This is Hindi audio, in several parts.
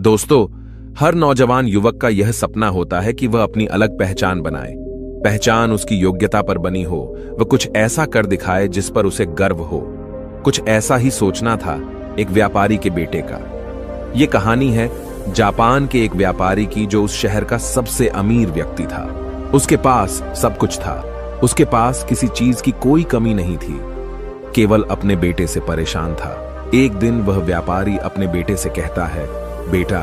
दोस्तों, हर नौजवान युवक का यह सपना होता है कि वह अपनी अलग पहचान बनाए। पहचान उसकी योग्यता पर बनी हो, वह कुछ ऐसा कर दिखाए जिस पर उसे गर्व हो। कुछ ऐसा ही सोचना था एक व्यापारी के बेटे का। यह कहानी है जापान के एक व्यापारी की, जो उस शहर का सबसे अमीर व्यक्ति था। उसके पास सब कुछ था। उसके पास किसी चीज की कोई कमी नहीं थी, केवल अपने बेटे से परेशान था। एक दिन वह व्यापारी अपने बेटे से कहता है, बेटा,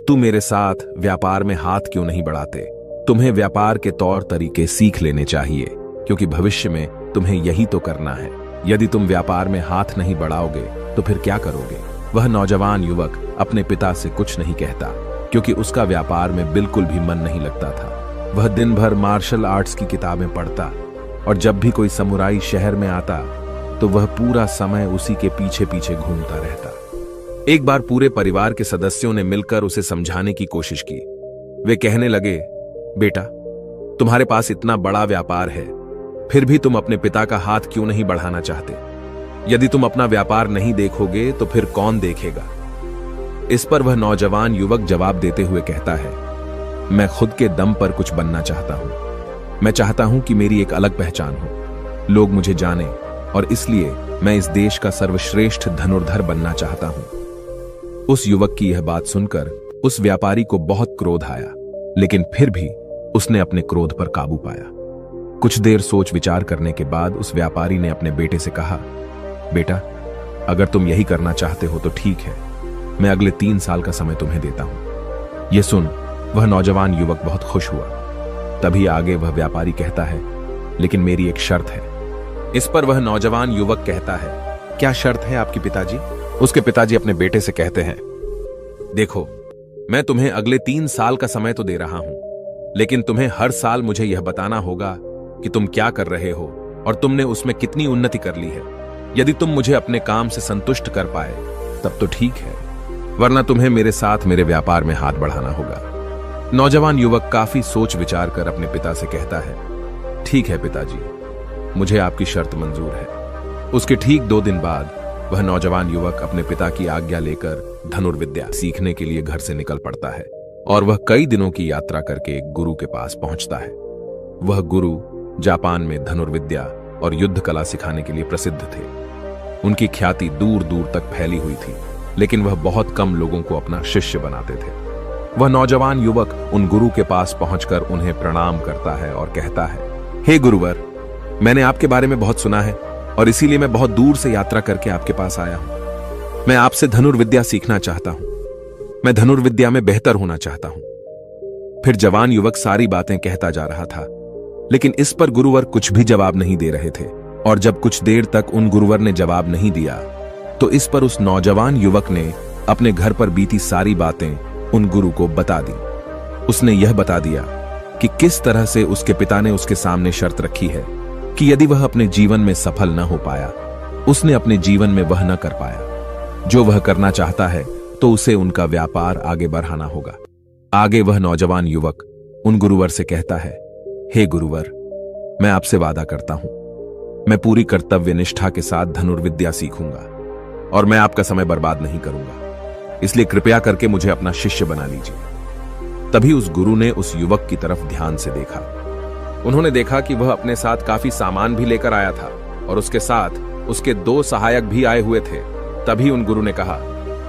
तू मेरे साथ व्यापार में हाथ क्यों नहीं बढ़ाते? तुम्हें व्यापार के तौर तरीके सीख लेने चाहिए, क्योंकि भविष्य में तुम्हें यही तो करना है। यदि तुम व्यापार में हाथ नहीं बढ़ाओगे तो फिर क्या करोगे? वह नौजवान युवक अपने पिता से कुछ नहीं कहता, क्योंकि उसका व्यापार में बिल्कुल भी मन नहीं लगता था। वह दिन भर मार्शल आर्ट्स की किताबें पढ़ता, और जब भी कोई समुराई शहर में आता तो वह पूरा समय उसी के पीछे पीछे घूमता रहता। एक बार पूरे परिवार के सदस्यों ने मिलकर उसे समझाने की कोशिश की। वे कहने लगे, बेटा, तुम्हारे पास इतना बड़ा व्यापार है, फिर भी तुम अपने पिता का हाथ क्यों नहीं बढ़ाना चाहते? यदि तुम अपना व्यापार नहीं देखोगे तो फिर कौन देखेगा? इस पर वह नौजवान युवक जवाब देते हुए कहता है, मैं खुद के दम पर कुछ बनना चाहता हूं। मैं चाहता हूं कि मेरी एक अलग पहचान हो, लोग मुझे जाने, और इसलिए मैं इस देश का सर्वश्रेष्ठ धनुर्धर बनना चाहता हूं। उस युवक की यह बात सुनकर उस व्यापारी को बहुत क्रोध आया, लेकिन फिर भी उसने अपने क्रोध पर काबू पाया। कुछ देर सोच विचार करने के बाद उस व्यापारी ने अपने बेटे से कहा, बेटा, अगर तुम यही करना चाहते हो तो ठीक है, मैं अगले 3 साल का समय तुम्हें देता हूं। यह सुन वह नौजवान युवक बहुत खुश हुआ। तभी आगे वह व्यापारी कहता है, लेकिन मेरी एक शर्त है। इस पर वह नौजवान युवक कहता है, क्या शर्त है आपकी पिताजी? उसके पिताजी अपने बेटे से कहते हैं, देखो, मैं तुम्हें अगले 3 साल का समय तो दे रहा हूं, लेकिन तुम्हें हर साल मुझे यह बताना होगा कि तुम क्या कर रहे हो और तुमने उसमें कितनी उन्नति कर ली है। यदि तुम मुझे अपने काम से संतुष्ट कर पाए तब तो ठीक है, वरना तुम्हें मेरे साथ मेरे व्यापार में हाथ बढ़ाना होगा। नौजवान युवक काफी सोच विचार कर अपने पिता से कहता है, ठीक है पिताजी, मुझे आपकी शर्त मंजूर है। उसके ठीक 2 दिन बाद वह नौजवान युवक अपने पिता की आज्ञा लेकर धनुर्विद्या सीखने के लिए घर से निकल पड़ता है, और वह कई दिनों की यात्रा करके एक गुरु के पास पहुंचता है। वह गुरु जापान में धनुर्विद्या और युद्ध कला सिखाने के लिए प्रसिद्ध थे। उनकी ख्याति दूर दूर तक फैली हुई थी, लेकिन वह बहुत कम लोगों को अपना शिष्य बनाते थे। वह नौजवान युवक उन गुरु के पास पहुंचकर उन्हें प्रणाम करता है और कहता है, हे गुरुवर, मैंने आपके बारे में बहुत सुना है और इसीलिए मैं बहुत दूर से यात्रा करके आपके पास आया हूं। मैं आपसे धनुर्विद्या सीखना चाहता हूं। मैं धनुर्विद्या में बेहतर होना चाहता हूं। फिर जवान युवक सारी बातें कहता जा रहा था, लेकिन इस पर गुरुवर कुछ भी जवाब नहीं दे रहे थे। और जब कुछ देर तक उन गुरुवर ने जवाब नहीं दिया, तो इस पर उस नौजवान युवक ने अपने घर पर बीती सारी बातें उन गुरु को बता दी। उसने यह बता दिया कि किस तरह से उसके पिता ने उसके सामने शर्त रखी है कि यदि वह अपने जीवन में सफल न हो पाया, उसने अपने जीवन में वह न कर पाया जो वह करना चाहता है, तो उसे उनका व्यापार आगे बढ़ाना होगा। आगे वह नौजवान युवक उन गुरुवर से कहता है, हे गुरुवर, मैं आपसे वादा करता हूं, मैं पूरी कर्तव्य निष्ठा के साथ धनुर्विद्या सीखूंगा और मैं आपका समय बर्बाद नहीं करूंगा, इसलिए कृपया करके मुझे अपना शिष्य बना लीजिए। तभी उस गुरु ने उस युवक की तरफ ध्यान से देखा। उन्होंने देखा कि वह अपने साथ काफी सामान भी लेकर आया था और उसके साथ उसके 2 सहायक भी आए हुए थे। तभी उन गुरु ने कहा,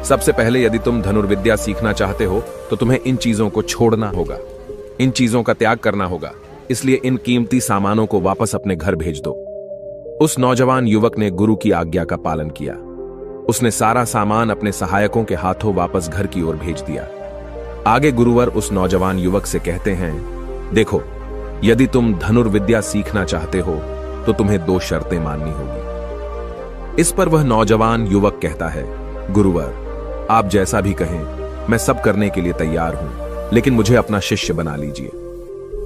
सबसे पहले यदि तुम धनुर्विद्या सीखना चाहते हो तो तुम्हें इन चीजों को छोड़ना होगा, इन चीजों का त्याग करना होगा, इसलिए इन कीमती सामानों को वापस अपने घर भेज दो। उस नौजवान युवक ने गुरु की आज्ञा का पालन किया। उसने सारा सामान अपने सहायकों के हाथों वापस घर की ओर भेज दिया। आगे गुरुवर उस नौजवान युवक से कहते हैं, देखो, यदि तुम धनुर्विद्या सीखना चाहते हो तो तुम्हें 2 शर्तें माननी होगी। इस पर वह नौजवान युवक कहता है, गुरुवर, आप जैसा भी कहें, मैं सब करने के लिए तैयार हूं, लेकिन मुझे अपना शिष्य बना लीजिए।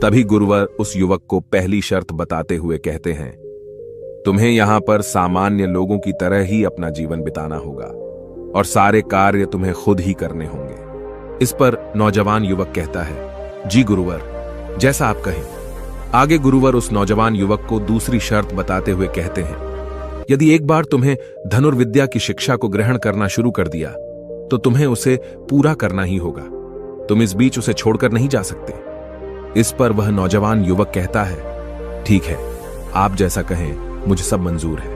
तभी गुरुवर उस युवक को पहली शर्त बताते हुए कहते हैं, तुम्हें यहां पर सामान्य लोगों की तरह ही अपना जीवन बिताना होगा और सारे कार्य तुम्हें खुद ही करने होंगे। इस पर नौजवान युवक कहता है, जी गुरुवर, जैसा आप कहें। आगे गुरुवर उस नौजवान युवक को दूसरी शर्त बताते हुए कहते हैं, यदि एक बार तुम्हें धनुर्विद्या की शिक्षा को ग्रहण करना शुरू कर दिया तो तुम्हें उसे पूरा करना ही होगा। तुम इस बीच उसे छोड़कर नहीं जा सकते। इस पर वह नौजवान युवक कहता है, ठीक है, आप जैसा कहें, मुझे सब मंजूर है।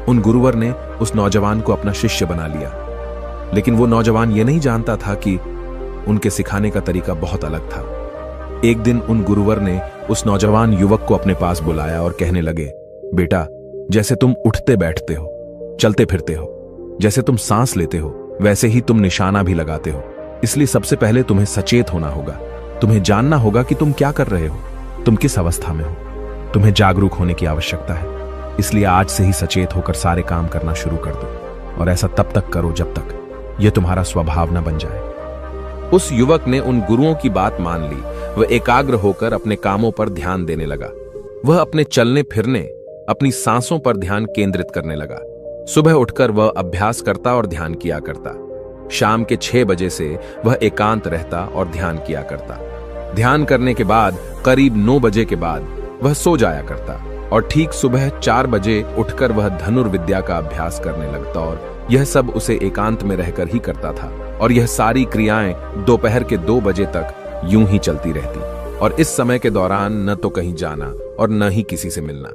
उन गुरुवर ने उस नौजवान को अपना शिष्य बना लिया, लेकिन वो नौजवान ये नहीं जानता था कि उनके सिखाने का तरीका बहुत अलग था। एक दिन उन गुरुवर ने उस नौजवान युवक को अपने पास बुलाया और कहने लगे, बेटा, जैसे तुम उठते बैठते हो, चलते फिरते हो, जैसे तुम सांस लेते हो, वैसे ही तुम निशाना भी लगाते हो। इसलिए सबसे पहले तुम्हें सचेत होना होगा। तुम्हें जानना होगा कि तुम क्या कर रहे हो, तुम किस अवस्था में हो। तुम्हें जागरूक होने की आवश्यकता है। इसलिए आज से ही सचेत होकर सारे काम करना शुरू कर दो, और ऐसा तब तक करो जब तक यह तुम्हारा स्वभाव न बन जाए। उस युवक ने उन गुरुओं की बात मान ली। वह एकाग्र होकर अपने कामों पर ध्यान देने लगा। वह अपने चलने फिरने, अपनी सांसों पर ध्यान केंद्रित करने लगा। सुबह उठकर वह अभ्यास करता और ध्यान किया करता। शाम के 6 बजे से वह एकांत रहता और ध्यान किया करता। ध्यान करने के बाद करीब 9 बजे के बाद वह सो जाया करता और ठीक सुबह 4 बजे उठकर वह धनुर्विद्या का अभ्यास करने लगता, और यह सब उसे एकांत में रहकर ही करता था। और यह सारी क्रियाएं दोपहर के 2 बजे तक यूं ही चलती रहती, और इस समय के दौरान न तो कहीं जाना और न ही किसी से मिलना।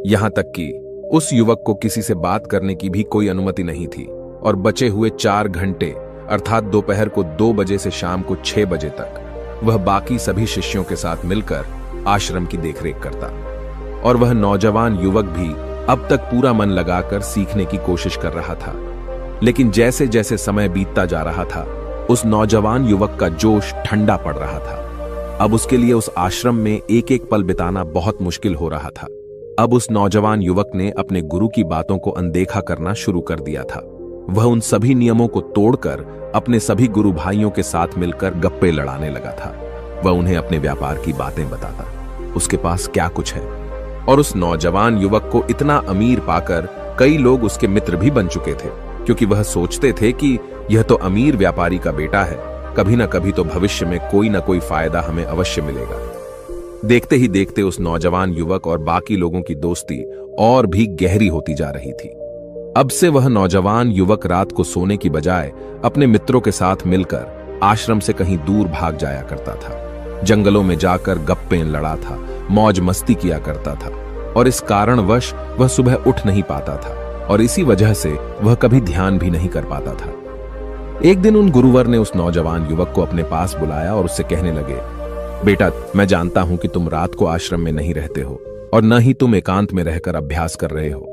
यहां तक कि उस युवक को किसी से बात करने की भी कोई अनुमति नहीं थी, और बचे हुए 4 घंटे अर्थात दोपहर को 2 बजे से शाम को 6 बजे तक वह बाकी सभी शिष्यों के साथ मिलकर आश्रम की देखरेख करता। और वह नौजवान युवक भी अब तक पूरा मन लगाकर सीखने की कोशिश कर रहा था। लेकिन जैसे जैसे समय बीतता जा रहा था, उस नौजवान युवक का जोश ठंडा पड़ रहा था। अब उसके लिए उस आश्रम में एक एक पल बिताना बहुत मुश्किल हो रहा था। अब उस नौजवान युवक ने अपने गुरु की बातों को अनदेखा करना शुरू कर दिया था। वह उन सभी नियमों को तोड़कर अपने सभी गुरु भाइयों के साथ मिलकर गप्पे लड़ाने लगा था। वह उन्हें अपने व्यापार की बातें बताता, उसके पास क्या कुछ है। और उस नौजवान युवक को इतना अमीर पाकर कई लोग उसके मित्र भी बन चुके थे, क्योंकि वह सोचते थे कि यह तो अमीर व्यापारी का बेटा है, कभी ना कभी तो भविष्य में कोई ना कोई फायदा हमें अवश्य मिलेगा। देखते ही देखते उस नौजवान युवक और बाकी लोगों की दोस्ती और भी गहरी होती जा रही थी। अब से वह नौजवान युवक रात को सोने की बजाय अपने मित्रों के साथ मिलकर आश्रम से कहीं दूर भाग जाया करता था। जंगलों में जाकर गप्पे लड़ा था, मौज मस्ती किया करता था, और इस कारणवश वह सुबह उठ नहीं पाता था, और इसी वजह से वह कभी ध्यान भी नहीं कर पाता था। एक दिन उन गुरुवर ने उस नौजवान युवक को अपने पास बुलाया और उससे कहने लगे, बेटा, मैं जानता हूं कि तुम रात को आश्रम में नहीं रहते हो और न ही तुम एकांत में रहकर अभ्यास कर रहे हो।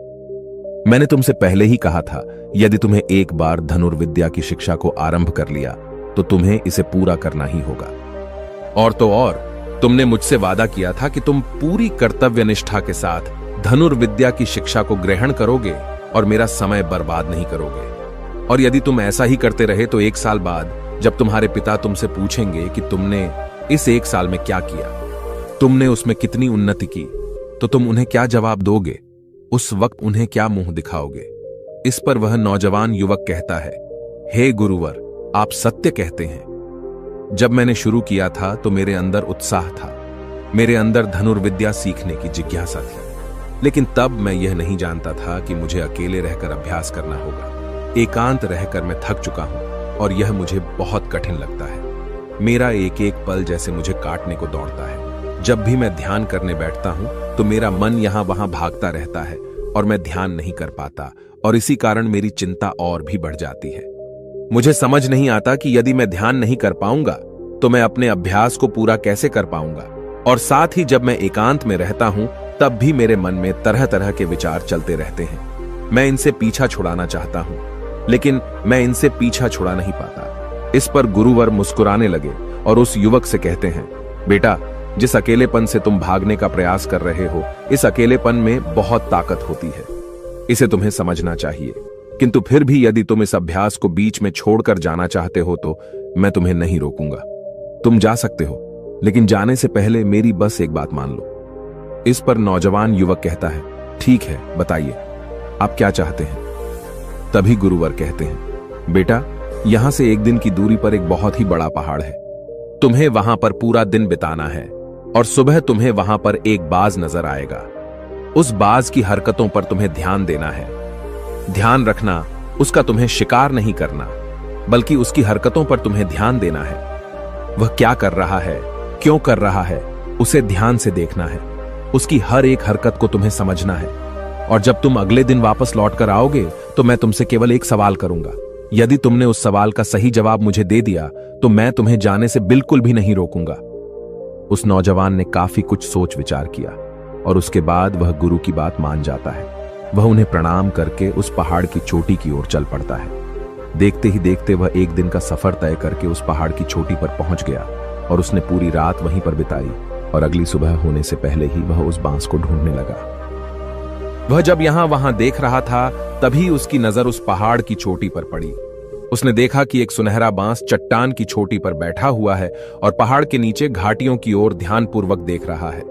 मैंने तुमसे पहले ही कहा था, यदि तुम्हें एक बार धनुर्विद्या की शिक्षा को आरंभ कर लिया तो तुम्हें इसे पूरा करना ही होगा। और तो और, तुमने मुझसे वादा किया था कि तुम पूरी कर्तव्य निष्ठा के साथ धनुर्विद्या की शिक्षा को ग्रहण करोगे और मेरा समय बर्बाद नहीं करोगे। और यदि तुम ऐसा ही करते रहे तो 1 साल बाद जब तुम्हारे पिता तुमसे पूछेंगे कि तुमने इस 1 साल में क्या किया, तुमने उसमें कितनी उन्नति की, तो तुम उन्हें क्या जवाब दोगे? उस वक्त उन्हें क्या मुंह दिखाओगे? इस पर वह नौजवान युवक कहता है, हे गुरुवर, आप सत्य कहते हैं। जब मैंने शुरू किया था तो मेरे अंदर उत्साह था, मेरे अंदर धनुर्विद्या सीखने की जिज्ञासा थी, लेकिन तब मैं यह नहीं जानता था कि मुझे अकेले रहकर अभ्यास करना होगा। एकांत रहकर मैं थक चुका हूं और यह मुझे बहुत कठिन लगता है। मेरा एक एक पल जैसे मुझे काटने को दौड़ता है। जब भी मैं ध्यान करने बैठता हूं तो मेरा मन यहां वहां भागता रहता है और मैं ध्यान नहीं कर पाता, और इसी कारण मेरी चिंता और भी बढ़ जाती है। मुझे समझ नहीं आता कि यदि मैं ध्यान नहीं कर पाऊंगा तो मैं अपने अभ्यास को पूरा कैसे कर पाऊंगा। और साथ ही जब मैं एकांत में रहता हूं तब भी मेरे मन में तरह तरह के विचार चलते रहते हैं। मैं इनसे पीछा छुड़ाना चाहता हूं, लेकिन मैं इनसे पीछा छुड़ा नहीं पाता। इस पर गुरुवर मुस्कुराने लगे और उस युवक से कहते हैं, बेटा, जिस अकेलेपन से तुम भागने का प्रयास कर रहे हो, इस अकेलेपन में बहुत ताकत होती है। इसे तुम्हें समझना चाहिए। किंतु फिर भी यदि तुम इस अभ्यास को बीच में छोड़कर जाना चाहते हो तो मैं तुम्हें नहीं रोकूंगा। तुम जा सकते हो, लेकिन जाने से पहले मेरी बस एक बात मान लो। इस पर नौजवान युवक कहता है, ठीक है, बताइए, आप क्या चाहते हैं? तभी गुरुवर कहते हैं, बेटा, यहां से 1 दिन की दूरी पर एक बहुत ही बड़ा पहाड़ है। तुम्हें वहां पर पूरा दिन बिताना है और सुबह तुम्हें वहां पर एक बाज नजर आएगा। उस बाज की हरकतों पर तुम्हें ध्यान देना है। ध्यान रखना, उसका तुम्हें शिकार नहीं करना। बल्कि उसकी हरकतों पर तुम्हें ध्यान देना है। वह क्या कर रहा है, क्यों कर रहा है, उसे ध्यान से देखना है। उसकी हर एक हरकत को तुम्हें समझना है। और जब तुम अगले दिन वापस लौट कर आओगे तो मैं तुमसे केवल एक सवाल करूंगा। यदि तुमने उस सवाल का सही जवाब मुझे दे दिया तो मैं तुम्हें जाने से बिल्कुल भी नहीं रोकूंगा। उस नौजवान ने काफी कुछ सोच विचार किया और उसके बाद वह गुरु की बात मान जाता है। वह उन्हें प्रणाम करके उस पहाड़ की चोटी की ओर चल पड़ता है। देखते ही देखते वह एक दिन का सफर तय करके उस पहाड़ की चोटी पर पहुंच गया और उसने पूरी रात वहीं पर बिताई और अगली सुबह होने से पहले ही वह उस बांस को ढूंढने लगा। वह जब यहां वहां देख रहा था तभी उसकी नजर उस पहाड़ की चोटी पर पड़ी। उसने देखा कि एक सुनहरा बांस चट्टान की चोटी पर बैठा हुआ है और पहाड़ के नीचे घाटियों की ओर ध्यानपूर्वक देख रहा है।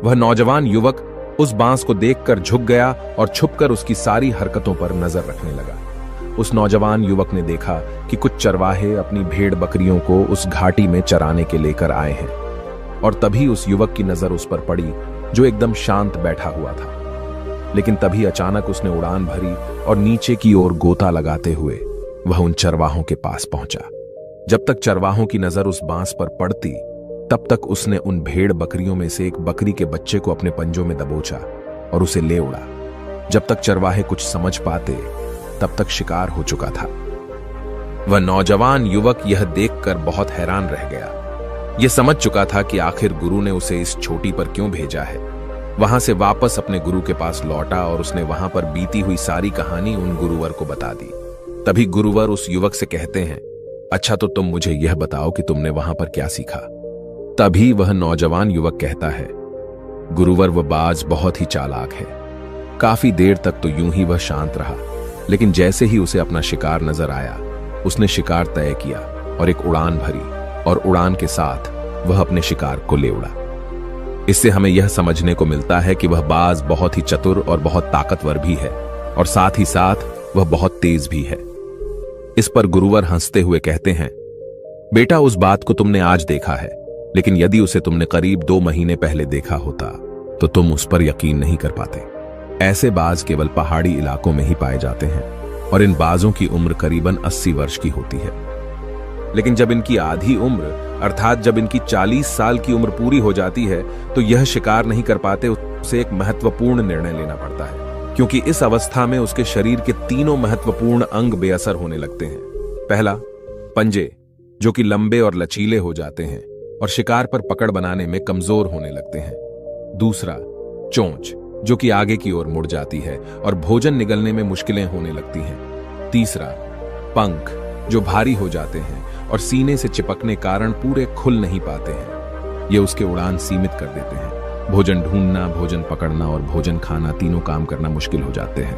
वह नौजवान युवक उस बांस को देखकर झुक गया और छुपकर उसकी सारी हरकतों पर नजर रखने लगा। उस नौजवान युवक ने देखा कि कुछ चरवाहे अपनी भेड़ बकरियों को उस घाटी में चराने के लेकर आए हैं और तभी उस युवक की नजर उस पर पड़ी जो एकदम शांत बैठा हुआ था। लेकिन तभी अचानक उसने उड़ान भरी और नीचे की ओर गोता लगाते हुए वह उन चरवाहों के पास पहुंचा। जब तक चरवाहों की नजर उस बांस पर पड़ती तब तक उसने उन भेड़ बकरियों में से एक बकरी के बच्चे को अपने पंजों में दबोचा और उसे ले उड़ा। जब तक चरवाहे कुछ समझ पाते तब तक शिकार हो चुका था। वह नौजवान युवक यह देखकर बहुत हैरान रह गया। यह समझ चुका था कि आखिर गुरु ने उसे इस चोटी पर क्यों भेजा है। वहां से वापस अपने गुरु के पास लौटा और उसने वहां पर बीती हुई सारी कहानी उन गुरुवर को बता दी। तभी गुरुवर उस युवक से कहते हैं, अच्छा तो तुम मुझे यह बताओ कि तुमने वहां पर क्या सीखा। तभी वह नौजवान युवक कहता है, गुरुवर वह बाज बहुत ही चालाक है। काफी देर तक तो यूं ही वह शांत रहा, लेकिन जैसे ही उसे अपना शिकार नजर आया उसने शिकार तय किया और एक उड़ान भरी और उड़ान के साथ वह अपने शिकार को ले उड़ा। इससे हमें यह समझने को मिलता है कि वह बाज बहुत ही चतुर और बहुत ताकतवर भी है और साथ ही साथ वह बहुत तेज भी है। इस पर गुरुवर हंसते हुए कहते हैं, बेटा उस बात को तुमने आज देखा है, लेकिन यदि उसे तुमने करीब 2 महीने पहले देखा होता तो तुम उस पर यकीन नहीं कर पाते। ऐसे बाज केवल पहाड़ी इलाकों में ही पाए जाते हैं और इन बाजों की उम्र करीबन 80 वर्ष की होती है। लेकिन जब इनकी आधी उम्र अर्थात जब इनकी 40 साल की उम्र पूरी हो जाती है तो यह शिकार नहीं कर पाते। उसे एक महत्वपूर्ण निर्णय लेना पड़ता है, क्योंकि इस अवस्था में उसके शरीर के 3 महत्वपूर्ण अंग बेअसर होने लगते हैं। पहला, पंजे, जो कि लंबे और लचीले हो जाते हैं और शिकार पर पकड़ बनाने में कमजोर होने लगते हैं। दूसरा, चोंच, जो कि आगे की ओर मुड़ जाती है और भोजन निगलने में मुश्किलें होने लगती हैं। तीसरा, पंख, जो भारी हो जाते हैं और सीने से चिपकने कारण पूरे खुल नहीं पाते हैं। ये उसके उड़ान सीमित कर देते हैं। भोजन ढूंढना, भोजन पकड़ना और भोजन खाना तीनों काम करना मुश्किल हो जाते हैं।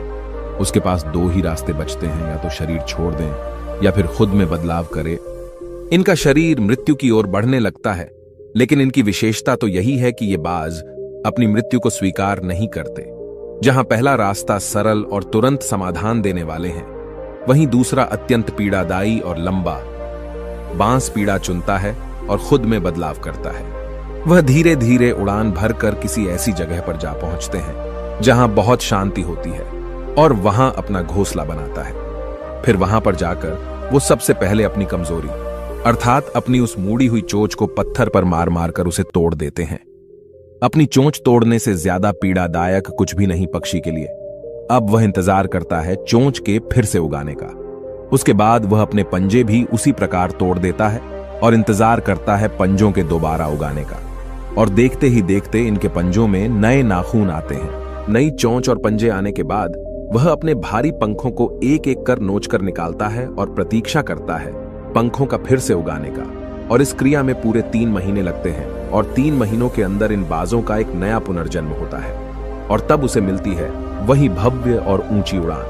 उसके पास 2 ही रास्ते बचते हैं, या तो शरीर छोड़ दें या फिर खुद में बदलाव करे। इनका शरीर मृत्यु की ओर बढ़ने लगता है, लेकिन इनकी विशेषता तो यही है कि ये बाज अपनी मृत्यु को स्वीकार नहीं करते। जहां पहला रास्ता सरल और तुरंत समाधान देने वाले हैं, वहीं दूसरा अत्यंत पीड़ादायी और लंबा बांस पीड़ा चुनता है और खुद में बदलाव करता है। वह धीरे धीरे उड़ान भरकर किसी ऐसी जगह पर जा पहुंचते हैं जहां बहुत शांति होती है और वहां अपना घोंसला बनाता है। फिर वहां पर जाकर वो सबसे पहले अपनी कमजोरी अर्थात अपनी उस मुड़ी हुई चोंच को पत्थर पर मार मार कर उसे तोड़ देते हैं। अपनी चोंच तोड़ने से ज्यादा पीड़ादायक कुछ भी नहीं पक्षी के लिए। अब वह इंतजार करता है चोंच के फिर से उगाने का। उसके बाद वह अपने पंजे भी उसी प्रकार तोड़ देता है और इंतजार करता है पंजों के दोबारा उगाने का। और देखते ही देखते इनके पंजों में नए नाखून आते हैं। नई चोंच और पंजे आने के बाद वह अपने भारी पंखों को एक एक कर नोच कर निकालता है और प्रतीक्षा करता है पंखों का फिर से उगाने का। और इस क्रिया में पूरे 3 महीने लगते हैं और 3 महीनों के अंदर इन बाजों का एक नया पुनर्जन्म होता है और तब उसे मिलती है वही भव्य और ऊंची उड़ान,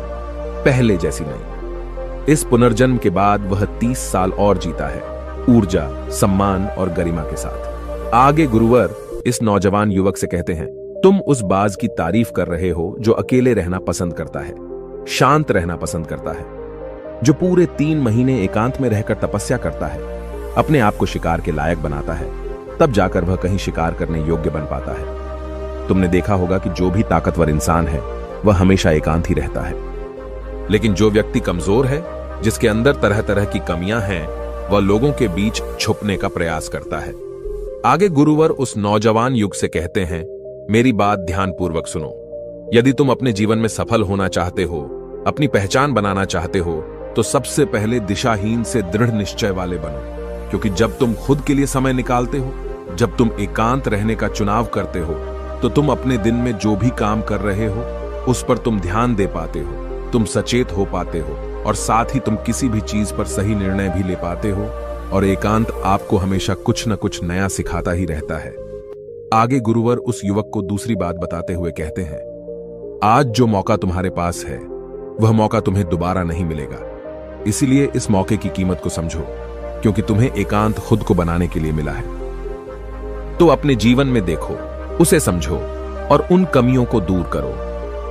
पहले जैसी नहीं। इस पुनर्जन्म के बाद वह 30 साल और जीता है, ऊर्जा, सम्मान और गरिमा के साथ। आगे गुरुवर इस नौजवान युवक से कहते हैं, तुम उस बाज की तारीफ कर रहे हो जो अकेले रहना पसंद करता है, शांत रहना पसंद करता है, जो पूरे 3 महीने एकांत में रहकर तपस्या करता है, अपने आप को शिकार के लायक बनाता है, तब जाकर वह कहीं शिकार करने योग्य बन पाता है। तुमने देखा होगा कि जो भी ताकतवर इंसान है वह हमेशा एकांत ही रहता है, लेकिन जो व्यक्ति कमजोर है जिसके अंदर तरह तरह की कमियां हैं, वह लोगों के बीच छुपने का प्रयास करता है। आगे गुरुवर उस नौजवान युग से कहते हैं, मेरी बात ध्यानपूर्वक सुनो। यदि तुम अपने जीवन में सफल होना चाहते हो, अपनी पहचान बनाना चाहते हो, तो सबसे पहले दिशाहीन से दृढ़ निश्चय वाले बनो। क्योंकि जब तुम खुद के लिए समय निकालते हो, जब तुम एकांत रहने का चुनाव करते हो, तो तुम अपने दिन में जो भी काम कर रहे हो उस पर तुम ध्यान दे पाते हो, तुम सचेत हो पाते हो और साथ ही तुम किसी भी चीज पर सही निर्णय भी ले पाते हो। और एकांत आपको हमेशा कुछ न कुछ नया सिखाता ही रहता है। आगे गुरुवर उस युवक को दूसरी बात बताते हुए कहते हैं, आज जो मौका तुम्हारे पास है वह मौका तुम्हें दोबारा नहीं मिलेगा। इसीलिए इस मौके की कीमत को समझो, क्योंकि तुम्हें एकांत खुद को बनाने के लिए मिला है। तो अपने जीवन में देखो, उसे समझो और उन कमियों को दूर करो।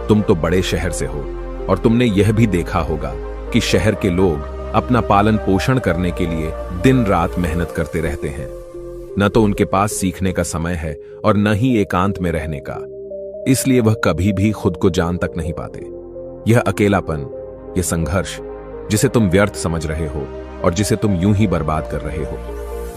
तुम तो बड़े शहर से हो और तुमने यह भी देखा होगा कि शहर के लोग अपना पालन पोषण करने के लिए दिन रात मेहनत करते रहते हैं। न तो उनके पास सीखने का समय है और न ही एकांत में रहने का। इसलिए वह कभी भी खुद को जान तक नहीं पाते। यह अकेलापन, यह संघर्ष जिसे तुम व्यर्थ समझ रहे हो और जिसे तुम यूं ही बर्बाद कर रहे हो,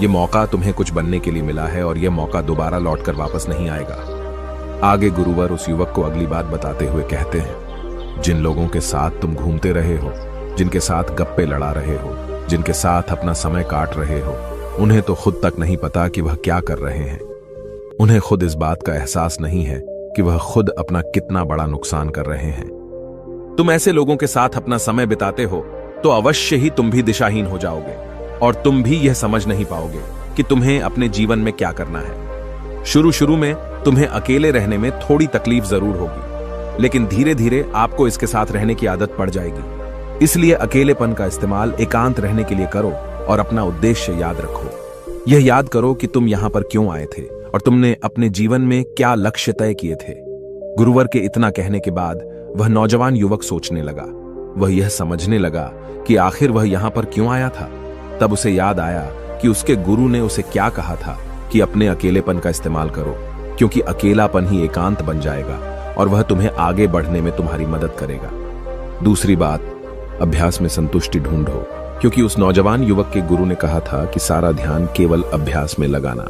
यह मौका तुम्हें कुछ बनने के लिए मिला है और यह मौका दोबारा लौटकर वापस नहीं आएगा। आगे गुरुवर उस युवक को अगली बात बताते हुए कहते हैं, जिन लोगों के साथ तुम घूमते रहे हो, जिनके साथ गप्पे लड़ा रहे हो, जिनके साथ अपना समय काट रहे हो, उन्हें तो खुद तक नहीं पता कि वह क्या कर रहे हैं। उन्हें खुद इस बात का एहसास नहीं है कि वह खुद अपना कितना बड़ा नुकसान कर रहे हैं। तुम ऐसे लोगों के साथ अपना समय बिताते हो तो अवश्य ही तुम भी दिशाहीन हो जाओगे और तुम भी यह समझ नहीं पाओगे कि तुम्हें अपने जीवन में क्या करना है। शुरू शुरू में तुम्हें अकेले रहने में थोड़ी तकलीफ जरूर होगी, लेकिन धीरे धीरे आपको इसके साथ रहने की आदत पड़ जाएगी। इसलिए अकेलेपन का इस्तेमाल एकांत रहने के लिए करो और अपना उद्देश्य याद रखो। यह याद करो कि तुम यहां पर क्यों आए थे और तुमने अपने जीवन में क्या लक्ष्य तय किए थे। गुरुवर के इतना कहने के बाद वह नौजवान युवक सोचने लगा। वह यह समझने लगा कि आखिर वह यहां पर क्यों आया था। तब उसे याद आया कि उसके गुरु ने उसे क्या कहा था कि अपने अकेलेपन का इस्तेमाल करो, क्योंकि अकेलापन ही एकांत बन जाएगा और वह तुम्हें आगे बढ़ने में तुम्हारी मदद करेगा। दूसरी बात, अभ्यास में संतुष्टि ढूंढो, क्योंकि उस नौजवान युवक के गुरु ने कहा था कि सारा ध्यान केवल अभ्यास में लगाना,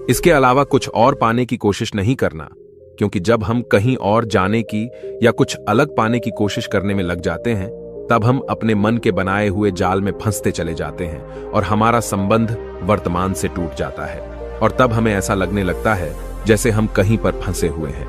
इसके अलावा कुछ और पाने की कोशिश नहीं करना। क्योंकि जब हम कहीं और जाने की या कुछ अलग पाने की कोशिश करने में लग जाते हैं, तब हम अपने मन के बनाए हुए जाल में फंसते चले जाते हैं और हमारा संबंध वर्तमान से टूट जाता है। और तब हमें ऐसा लगने लगता है जैसे हम कहीं पर फंसे हुए हैं।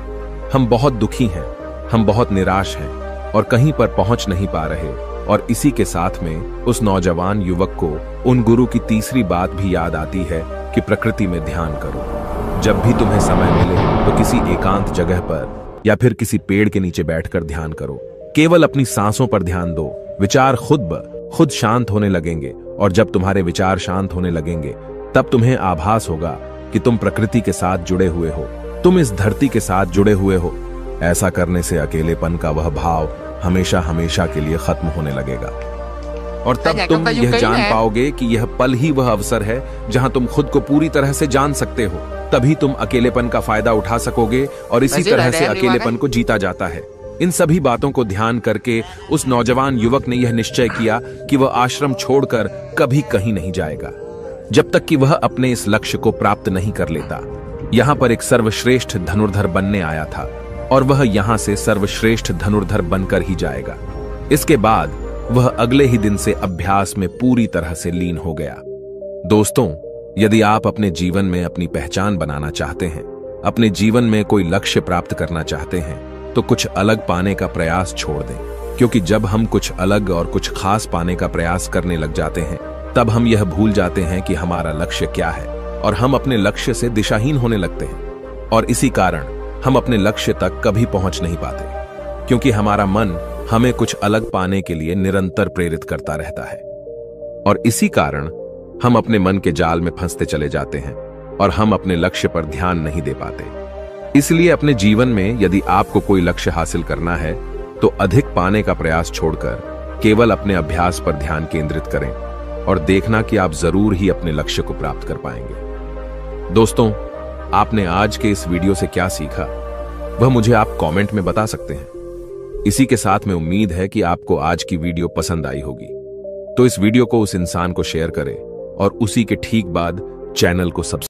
हम बहुत दुखी हैं, हम बहुत निराश हैं और कहीं पर पहुंच नहीं पा रहे। और इसी के साथ में उस नौजवान युवक को उन गुरु की तीसरी बात भी याद आती है कि प्रकृति में ध्यान करो। जब भी तुम्हें समय मिले तो किसी एकांत जगह पर या फिर किसी पेड़ के नीचे बैठकर ध्यान करो। केवल अपनी सांसों पर ध्यान दो। विचार खुद शांत होने लगेंगे और जब तुम्हारे विचार शांत होने लगेंगे तब तुम्हें आभास होगा कि तुम प्रकृति के साथ जुड़े हुए हो, तुम इस धरती के साथ जुड़े हुए हो। ऐसा करने से अकेलेपन का वह भाव हमेशा हमेशा के लिए खत्म होने लगेगा और तब तुम यह जान पाओगे कि यह पल ही वह अवसर है जहां तुम खुद को पूरी तरह से जान सकते हो। तभी तुम अकेलेपन का फायदा उठा सकोगे और इसी तरह से अकेलेपन को जीता जाता है। इन सभी बातों को ध्यान करके उस नौजवान युवक ने यह निश्चय किया कि वह आश्रम छोड़कर कभी कहीं नहीं जाएगा जब तक कि वह अपने इस लक्ष्य को प्राप्त नहीं कर लेता। यहाँ पर एक सर्वश्रेष्ठ धनुर्धर बनने आया था और वह यहाँ से सर्वश्रेष्ठ धनुर्धर बनकर ही जाएगा। इसके बाद वह अगले ही दिन से अभ्यास में पूरी तरह से लीन हो गया। दोस्तों, यदि आप अपने जीवन में अपनी पहचान बनाना चाहते हैं, अपने जीवन में कोई लक्ष्य प्राप्त करना चाहते हैं, तो कुछ अलग पाने का प्रयास छोड़ दें। क्योंकि जब हम कुछ अलग और कुछ खास पाने का प्रयास करने लग जाते हैं, तब हम यह भूल जाते हैं कि हमारा लक्ष्य क्या है और हम अपने लक्ष्य से दिशाहीन होने लगते हैं। और इसी कारण हम अपने लक्ष्य तक कभी पहुंच नहीं पाते, क्योंकि हमारा मन हमें कुछ अलग पाने के लिए निरंतर प्रेरित करता रहता है। और इसी कारण हम अपने मन के जाल में फंसते चले जाते हैं और हम अपने लक्ष्य पर ध्यान नहीं दे पाते। इसलिए अपने जीवन में यदि आपको कोई लक्ष्य हासिल करना है तो अधिक पाने का प्रयास छोड़कर केवल अपने अभ्यास पर ध्यान केंद्रित करें और देखना कि आप जरूर ही अपने लक्ष्य को प्राप्त कर पाएंगे। दोस्तों, आपने आज के इस वीडियो से क्या सीखा वह मुझे आप कमेंट में बता सकते हैं। इसी के साथ में उम्मीद है कि आपको आज की वीडियो पसंद आई होगी। तो इस वीडियो को उस इंसान को शेयर करें और उसी के ठीक बाद चैनल को सब्सक्राइब